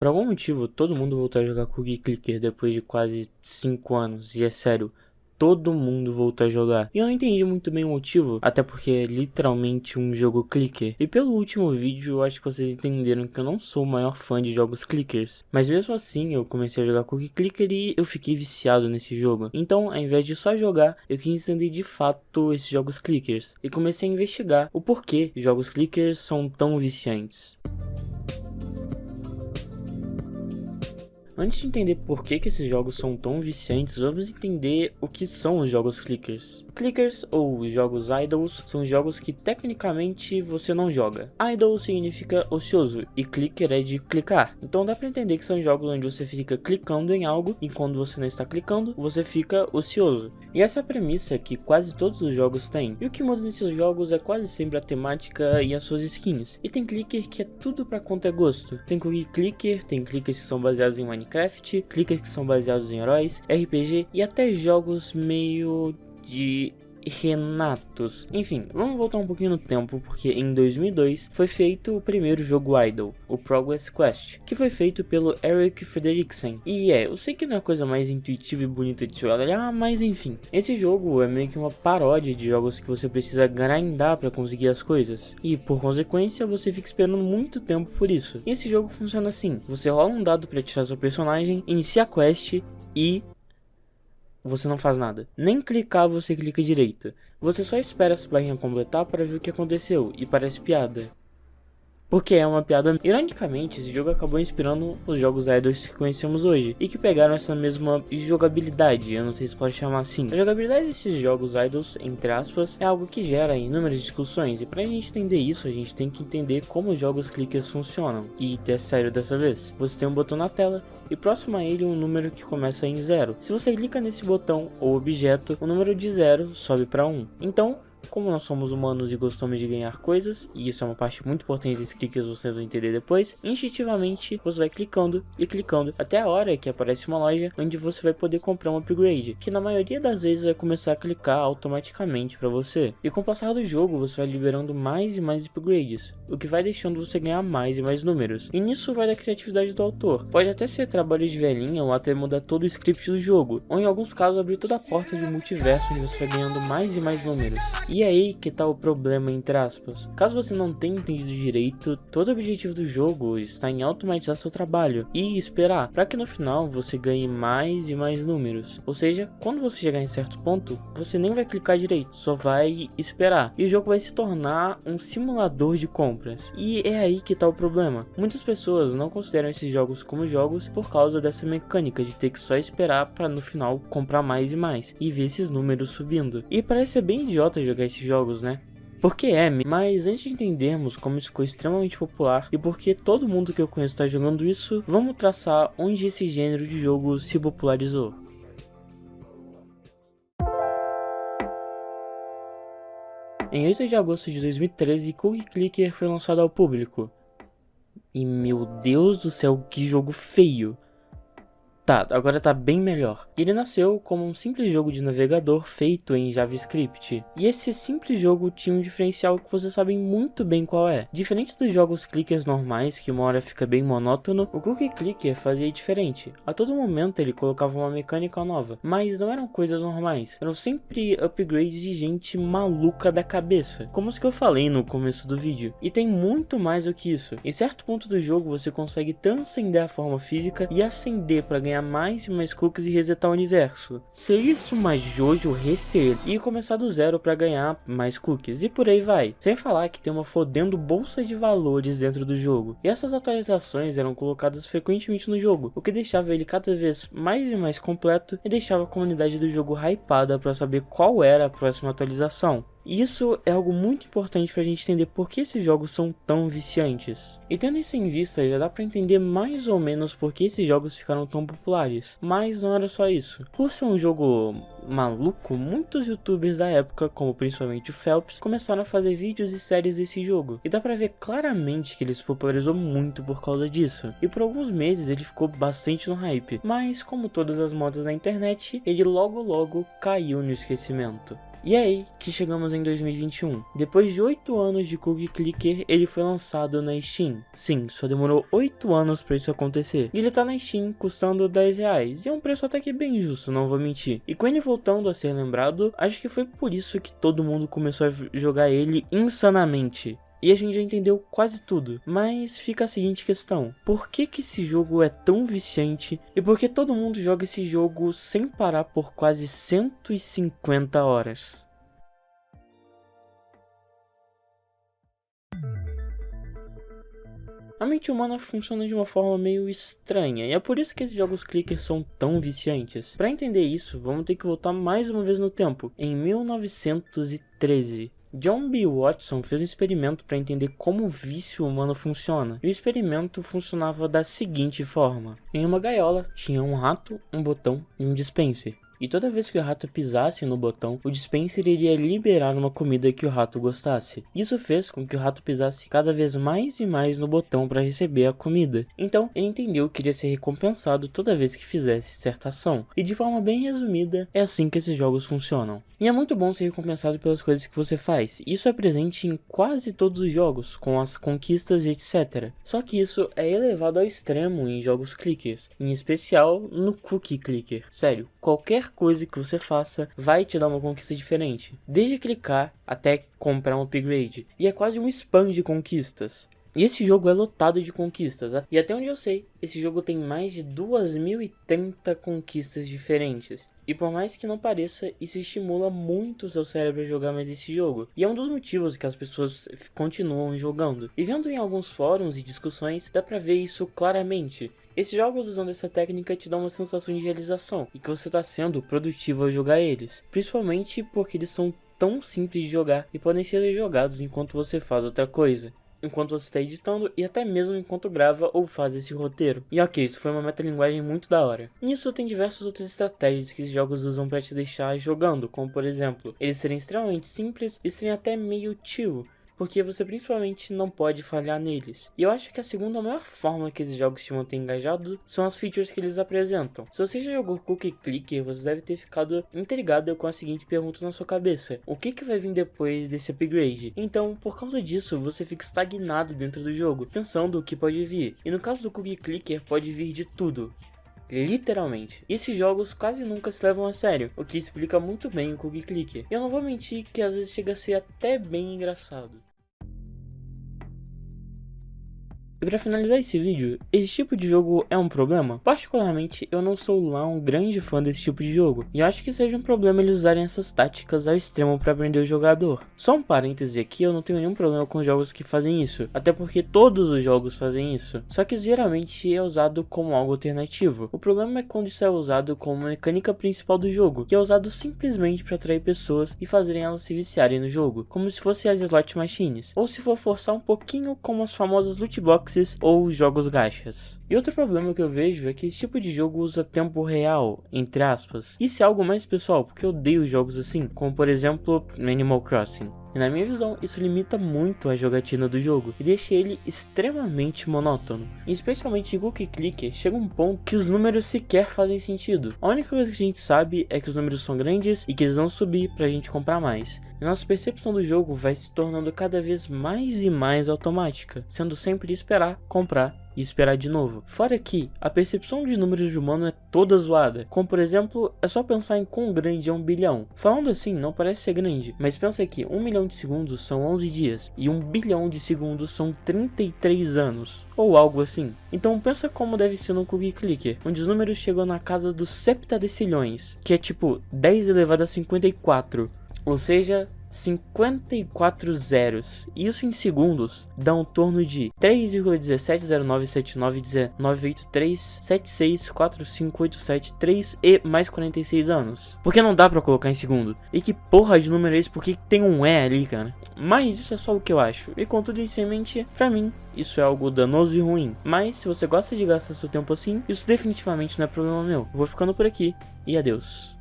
Por algum motivo, todo mundo voltou a jogar Cookie Clicker depois de quase 5 anos. E é sério, todo mundo voltou a jogar. E eu não entendi muito bem o motivo, até porque é literalmente um jogo clicker. E pelo último vídeo, eu acho que vocês entenderam que eu não sou o maior fã de jogos clickers. Mas mesmo assim, eu comecei a jogar Cookie Clicker e eu fiquei viciado nesse jogo. Então, ao invés de só jogar, eu quis entender de fato esses jogos clickers. E comecei a investigar o porquê jogos clickers são tão viciantes. Antes de entender por que esses jogos são tão viciantes, vamos entender o que são os jogos clickers. Clickers, ou jogos idols, são jogos que tecnicamente você não joga. Idle significa ocioso, e clicker é de clicar. Então dá pra entender que são jogos onde você fica clicando em algo, e quando você não está clicando, você fica ocioso. E essa é a premissa que quase todos os jogos têm. E o que muda nesses jogos é quase sempre a temática e as suas skins. E tem clicker que é tudo pra quanto é gosto. Tem cookie clicker, tem clickers que são baseados em Minecraft, clickers que são baseados em heróis, RPG e até jogos meio de Renatos. Enfim, vamos voltar um pouquinho no tempo, porque em 2002 foi feito o primeiro jogo idle, o Progress Quest, que foi feito pelo Erik Frederiksen. E eu sei que não é a coisa mais intuitiva e bonita de se olhar, mas enfim. Esse jogo é meio que uma paródia de jogos que você precisa grindar para conseguir as coisas, e por consequência você fica esperando muito tempo por isso. E esse jogo funciona assim: você rola um dado para tirar seu personagem, inicia a quest e você não faz nada. Nem clicar você clica direito. Você só espera essa barrinha completar para ver o que aconteceu, e parece piada. Porque é uma piada. Ironicamente, esse jogo acabou inspirando os jogos idols que conhecemos hoje, e que pegaram essa mesma jogabilidade, eu não sei se pode chamar assim. A jogabilidade desses jogos idols, entre aspas, é algo que gera inúmeras discussões, e pra gente entender isso, a gente tem que entender como os jogos clickers funcionam. E é sério dessa vez. Você tem um botão na tela, e próximo a ele um número que começa em 0. Se você clica nesse botão ou objeto, o número de 0 sobe para 1. Então, como nós somos humanos e gostamos de ganhar coisas, e isso é uma parte muito importante desse clickers, vocês vão entender depois, instintivamente você vai clicando e clicando até a hora que aparece uma loja onde você vai poder comprar um upgrade, que na maioria das vezes vai começar a clicar automaticamente para você. E com o passar do jogo você vai liberando mais e mais upgrades, o que vai deixando você ganhar mais e mais números. E nisso vai da criatividade do autor. Pode até ser trabalho de velhinha ou até mudar todo o script do jogo, ou em alguns casos abrir toda a porta de um multiverso onde você vai ganhando mais e mais números. E aí que tá o problema, entre aspas. Caso você não tenha entendido direito, todo o objetivo do jogo está em automatizar seu trabalho e esperar para que no final você ganhe mais e mais números. Ou seja, quando você chegar em certo ponto, você nem vai clicar direito, só vai esperar. E o jogo vai se tornar um simulador de compras. E é aí que tá o problema. Muitas pessoas não consideram esses jogos como jogos por causa dessa mecânica de ter que só esperar para no final comprar mais e mais e ver esses números subindo. E parece ser bem idiota jogar esses jogos, né? Porque mas antes de entendermos como isso ficou extremamente popular e porque todo mundo que eu conheço está jogando isso, vamos traçar onde esse gênero de jogo se popularizou. Em 8 de agosto de 2013, Cookie Clicker foi lançado ao público. E meu Deus do céu, que jogo feio! Tá, agora tá bem melhor. Ele nasceu como um simples jogo de navegador feito em JavaScript. E esse simples jogo tinha um diferencial que vocês sabem muito bem qual é. Diferente dos jogos clickers normais, que uma hora fica bem monótono, o Cookie Clicker fazia diferente. A todo momento ele colocava uma mecânica nova, mas não eram coisas normais. Eram sempre upgrades de gente maluca da cabeça, como os que eu falei no começo do vídeo. E tem muito mais do que isso. Em certo ponto do jogo você consegue transcender a forma física e ascender para ganhar mais e mais cookies e resetar o universo. Ser isso mais Jojo refer e começar do zero para ganhar mais cookies e por aí vai. Sem falar que tem uma fodendo bolsa de valores dentro do jogo. E essas atualizações eram colocadas frequentemente no jogo, o que deixava ele cada vez mais e mais completo e deixava a comunidade do jogo hypada para saber qual era a próxima atualização. Isso é algo muito importante pra gente entender por que esses jogos são tão viciantes. E tendo isso em vista, já dá pra entender mais ou menos por que esses jogos ficaram tão populares. Mas não era só isso. Por ser um jogo maluco, muitos youtubers da época, como principalmente o Phelps, começaram a fazer vídeos e séries desse jogo. E dá pra ver claramente que ele se popularizou muito por causa disso. E por alguns meses ele ficou bastante no hype. Mas como todas as modas na internet, ele logo caiu no esquecimento. E é aí que chegamos em 2021. Depois de 8 anos de Cookie Clicker, ele foi lançado na Steam. Sim, só demorou 8 anos pra isso acontecer. E ele tá na Steam custando R$10. E é um preço até que bem justo, não vou mentir. E com ele voltando a ser lembrado, acho que foi por isso que todo mundo começou a jogar ele insanamente. E a gente já entendeu quase tudo, mas fica a seguinte questão: por que esse jogo é tão viciante e por que todo mundo joga esse jogo sem parar por quase 150 horas? A mente humana funciona de uma forma meio estranha, e é por isso que esses jogos clicker são tão viciantes. Para entender isso, vamos ter que voltar mais uma vez no tempo, em 1913. John B. Watson fez um experimento para entender como o vício humano funciona. E o experimento funcionava da seguinte forma: em uma gaiola tinha um rato, um botão e um dispenser. E toda vez que o rato pisasse no botão, o dispenser iria liberar uma comida que o rato gostasse. Isso fez com que o rato pisasse cada vez mais e mais no botão para receber a comida. Então, ele entendeu que iria ser recompensado toda vez que fizesse certa ação. E de forma bem resumida, é assim que esses jogos funcionam. E é muito bom ser recompensado pelas coisas que você faz. Isso é presente em quase todos os jogos, com as conquistas e etc. Só que isso é elevado ao extremo em jogos clickers, em especial no Cookie Clicker. Sério, qualquer coisa que você faça vai te dar uma conquista diferente, desde clicar até comprar um upgrade, e é quase um spam de conquistas. E esse jogo é lotado de conquistas, e até onde eu sei, esse jogo tem mais de 2030 conquistas diferentes. E por mais que não pareça, isso estimula muito o seu cérebro a jogar mais esse jogo. E é um dos motivos que as pessoas continuam jogando. E vendo em alguns fóruns e discussões, dá pra ver isso claramente. Esses jogos usando essa técnica te dão uma sensação de realização e que você está sendo produtivo ao jogar eles. Principalmente porque eles são tão simples de jogar e podem ser jogados enquanto você faz outra coisa, enquanto você está editando e até mesmo enquanto grava ou faz esse roteiro. E ok, isso foi uma metalinguagem muito da hora. Nisso tem diversas outras estratégias que os jogos usam para te deixar jogando, como por exemplo, eles serem extremamente simples e serem até meio chill, porque você principalmente não pode falhar neles. E eu acho que a segunda maior forma que esses jogos te mantêm engajado são as features que eles apresentam. Se você já jogou Cookie Clicker, você deve ter ficado intrigado com a seguinte pergunta na sua cabeça: o que vai vir depois desse upgrade? Então, por causa disso, você fica estagnado dentro do jogo, pensando o que pode vir. E no caso do Cookie Clicker, pode vir de tudo. Literalmente. E esses jogos quase nunca se levam a sério, o que explica muito bem o Cookie Clicker. E eu não vou mentir que às vezes chega a ser até bem engraçado. E pra finalizar esse vídeo, esse tipo de jogo é um problema? Particularmente, eu não sou lá um grande fã desse tipo de jogo, e acho que seja um problema eles usarem essas táticas ao extremo pra prender o jogador. Só um parêntese aqui, eu não tenho nenhum problema com jogos que fazem isso, até porque todos os jogos fazem isso, só que geralmente é usado como algo alternativo. O problema é quando isso é usado como mecânica principal do jogo, que é usado simplesmente pra atrair pessoas e fazerem elas se viciarem no jogo, como se fossem as slot machines, ou se for forçar um pouquinho como as famosas loot boxes ou jogos gachas. E outro problema que eu vejo é que esse tipo de jogo usa tempo real, entre aspas. Isso é algo mais pessoal, porque eu odeio jogos assim, como por exemplo Animal Crossing. E na minha visão, isso limita muito a jogatina do jogo e deixa ele extremamente monótono. E especialmente em Cookie Clicker, chega um ponto que os números sequer fazem sentido. A única coisa que a gente sabe é que os números são grandes e que eles vão subir pra gente comprar mais. E nossa percepção do jogo vai se tornando cada vez mais e mais automática, sendo sempre esperar, comprar e esperar de novo. Fora que a percepção de números de humano é toda zoada, como por exemplo, é só pensar em quão grande é 1 bilhão. Falando assim, não parece ser grande, mas pensa que 1 milhão de segundos são 11 dias, e 1 bilhão de segundos são 33 anos, ou algo assim. Então pensa como deve ser no Cookie Clicker, onde os números chegam na casa dos septadecilhões, que é tipo 10 elevado a 54, ou seja, 54 zeros. Isso em segundos dá um torno de 3,179791983764587 e mais 46 anos. Porque não dá pra colocar em segundo. E que porra de número é esse? Porque tem um E ali, cara. Mas isso é só o que eu acho. E com tudo isso em mente, pra mim, isso é algo danoso e ruim. Mas se você gosta de gastar seu tempo assim, isso definitivamente não é problema meu. Vou ficando por aqui e adeus.